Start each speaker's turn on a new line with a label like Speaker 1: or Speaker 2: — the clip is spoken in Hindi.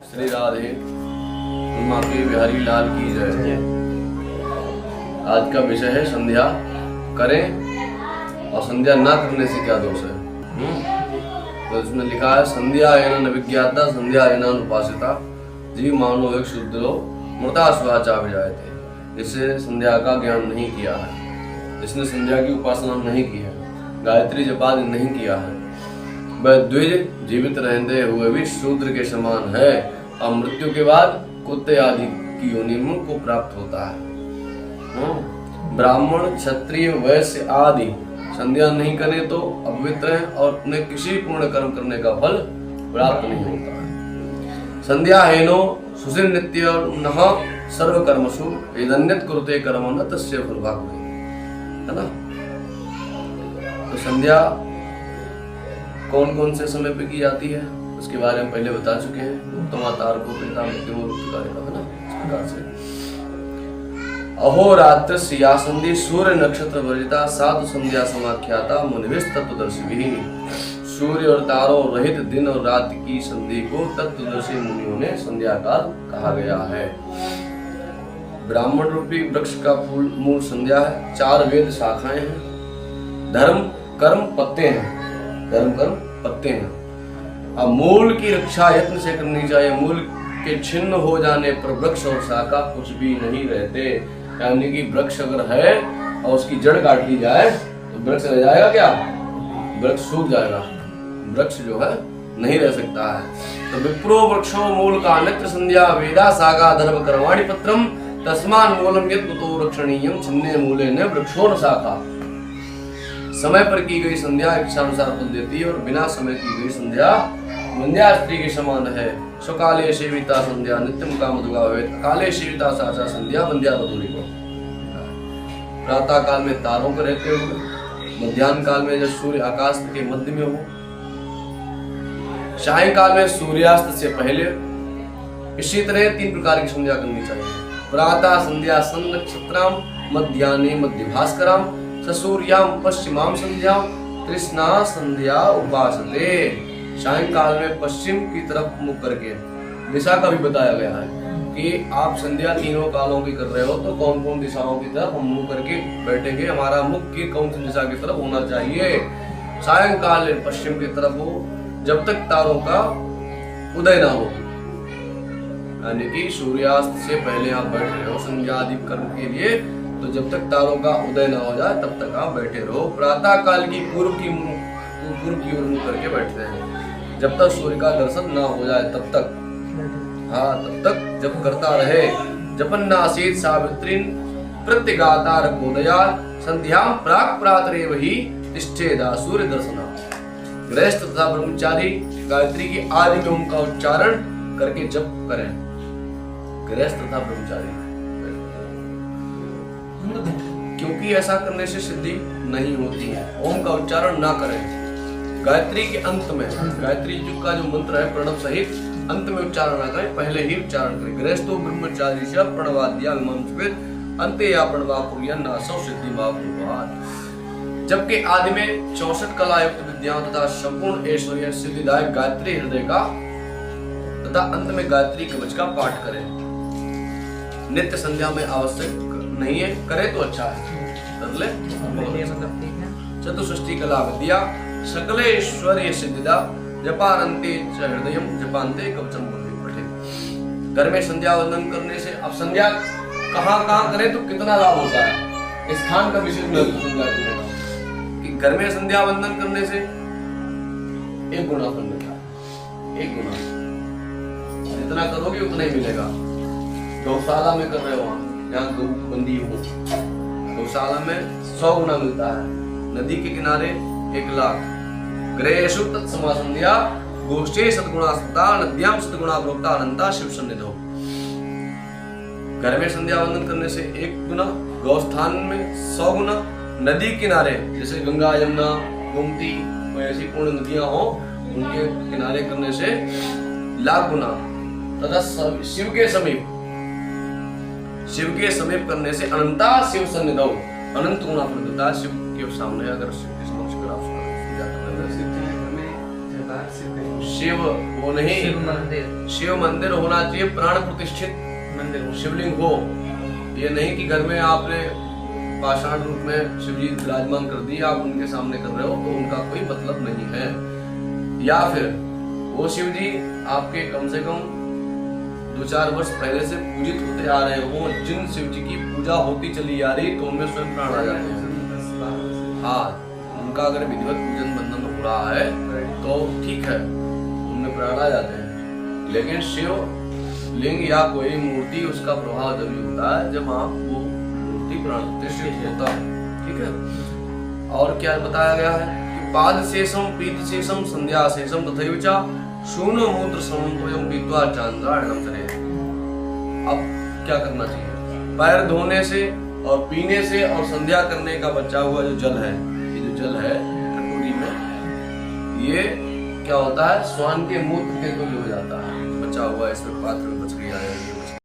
Speaker 1: श्री राधे माँ के बिहारी लाल की जय। आज का विषय है संध्या करें और संध्या ना करने से क्या दोष है। तो इसमें लिखा है संध्या एन विज्ञाता संध्या एन उपासिता जीव मानो एक शुद्धो मृता स्वाचा विजायते। जिससे संध्या का ज्ञान नहीं किया है, जिसने संध्या की उपासना नहीं की है, गायत्री जपादि नहीं किया है, वह द्विज जीवित रहते हुए भी शूद्र के समान है और मृत्यु के बाद कुत्ते आदि की योनि को प्राप्त होता है। ब्राह्मण क्षत्रिय वैश्य आदि संध्या नहीं करे तो अपवित्र है और उन्हें किसी पूर्ण कर्म करने का फल प्राप्त नहीं होता है। संध्या हेनो सुशील नित्य नह सर्व कर्मसु यदन्यत कुरुते कर्म न तस्य फलभाग है ना। तो संध्या कौन कौन से समय पे की जाती है उसके बारे में पहले बता चुके हैं। उत्तमातार को पिता मृत्यु है ना। इस प्रकार से अहोरात्र सिया संधि सूर्य नक्षत्र वर्जिता साधु संध्या समाख्याता मुनिविश तत्वदर्शी। सूर्य और तारों रहित दिन और रात की संधि को तत्वदर्शी मुनियों ने संध्या काल कहा गया है। ब्राह्मण रूपी वृक्ष का फूल मूल संध्या है। 4 वेद शाखाएं हैं। धर्म कर्म पत्ते हैं। धर्म कर्म पत्ते हैं। अब मूल की रक्षा यत्न से करनी चाहिए। मूल के छिन्न हो जाने पर वृक्ष और शाखा कुछ भी नहीं रहते। यानी कि वृक्ष अगर है और उसकी जड़ काट ली जाए तो वृक्ष रह जाएगा क्या? वृक्ष सूख जाएगा। वृक्ष जो है नहीं रह सकता है। तो विप्रो वृक्षो मूल का नित्य संध्या वेदा सागा धर्म कर्माणि पत्रम तस्मान मूलम यत् कुतो रक्षणीयम छिन्ने मूले ने वृक्षो न शाखा। समय पर की गई संध्या इच्छानुसार फल देती है और बिना समय की गई संध्या वंध्या स्त्री के समान है। स्वकाले सेविता संध्या नित्यम कामधुगा भवेत् काले सेविता साचा संध्या वंध्या मधुरी को। प्रातः काल में तारों को रहते हुए, मध्याह्न काल में जब सूर्य आकाश के मध्य में हो, सायंकाल में सूर्यास्त से पहले। इसी तरह 3 प्रकार की संध्या करनी चाहिए। प्रातः संध्या सन नक्षत्राम मध्याह्ने मध्य भास्कराम सूर्याम पश्चिमाम संध्या कृष्णा संध्या उपासते। सायंकाल में पश्चिम की तरफ मुख करके दिशा का भी बताया गया है कि आप संध्या तीनों कालों की कर रहे हो तो कौन कौन दिशाओं की तरफ हम मुंह करके बैठेंगे, हमारा मुख की कौन सी दिशा की तरफ होना चाहिए। सायंकाल पश्चिम की तरफ हो जब तक तारों का उदय ना हो। यानी कि सूर्यास्त से पहले आप बैठ रहे हो संध्या आदि कर्म के लिए, तो जब तक तारों का उदय न हो जाए तब तक आप बैठे रहो। प्रातः काल की पूर्व की ओर मुंह करके बैठते हैं जब तक सूर्य का दर्शन न हो जाए तब तक। हाँ, तब तक जब करता रहे। जपन्नासीत सावित्रीन प्रत्यगाता रकोदया संध्याम प्राक प्रातरेव ही तिष्ठेदा सूर्य दर्शना। गृहस्थ तथा ब्रह्मचारी गायत्री की आदि में उनका उच्चारण करके जप करें। गृहस्थ तथा ब्रह्मचारी, क्योंकि ऐसा करने से सिद्धि नहीं होती है। ओम का उच्चारण ना करें। गायत्री के अंत में, गायत्री युग का जो मंत्र है प्रणव सहित अंत में उच्चारण ना करें, पहले ही उच्चारण करें। गृहस्थो ब्रह्मचारी से प्रणवाद्या अंते या प्रणवा कुर्यन् नासौ सिद्धि भाव। जबकि आदि में 64 कला युक्त विद्याओं तथा संपूर्ण ऐश्वर्य सिद्धिदायक गायत्री हृदय का तथा अंत में गायत्री कवच का पाठ करें। नित्य संध्या में आवश्यक नहीं है, करे तो अच्छा है, कर ले। चतुष्षष्टि कला विद्या सकले ऐश्वर्य सिद्धिदा जपानन्ते च हृदयम जपान्ते कवचम पठे। घर में संध्या वंदन करने से, अब संध्या कहाँ करें तो कितना लाभ होता है, स्थान का विशेष महत्व संध्या कि घर में संध्या वंदन करने से 1 गुना फल मिलता है। 1 गुना, जितना करोगे उतना ही मिलेगा। गौशाला में कर रहे हो, यहाँ गौ बंदी हो, गौशाला में 100 गुना मिलता है। नदी के किनारे 1 लाख। गृहेषु तत्समा संध्या गोष्ठे सद्गुणा सत्ता नद्याम सद्गुणा प्रोक्ता अनंता शिव सन्निधौ। घर में संध्या वंदन करने से 1 गुना, गौस्थान में 100 गुना, नदी किनारे जैसे गंगा यमुना गोमती कोई ऐसी पूर्ण नदियां हो उनके किनारे करने से 1 लाख गुना, तथा शिव के समीप करने से अनंता शिव सन्निधौ अनंत गुना फल देता है। शिव के सामने अगर शिव के समक्ष शिव वो नहीं, शिव मंदिर होना चाहिए, प्राण प्रतिष्ठित मंदिर शिवलिंग हो। ये नहीं कि घर में आपने पाषाण रूप में शिव जी विराजमान कर दिए, आप उनके सामने कर रहे हो तो उनका कोई मतलब नहीं है। या फिर वो शिव जी आपके कम से कम 2-4 वर्ष पहले से पूजित होते आ रहे हो, जिन शिव जी की पूजा होती चली आ रही तो उनमें स्वयं प्राण आ जाते हैं। हाँ, उनका अगर विधिवत पूजन बंधन हो रहा है तो ठीक है, उनमें प्राण आ जाते हैं। लेकिन शिव लिंग या कोई मूर्ति, उसका प्रभाव तभी होता है जब आप वो मूर्ति प्राण प्रतिष्ठित होता है। ठीक है। और क्या बताया गया है कि पाद शेषम पीत शेषम संध्या शेषम तथैव च शून्य मूत्र समम पीत्वा चांद्रायणम चले। अब क्या करना चाहिए? पैर धोने से और पीने से और संध्या करने का बचा हुआ जो जल है, ये जो जल है कटोरी में, ये क्या होता है? स्वान के मूत्र के तुल्य हो जाता है। बचा हुआ इसमें पात्र में बच गया है।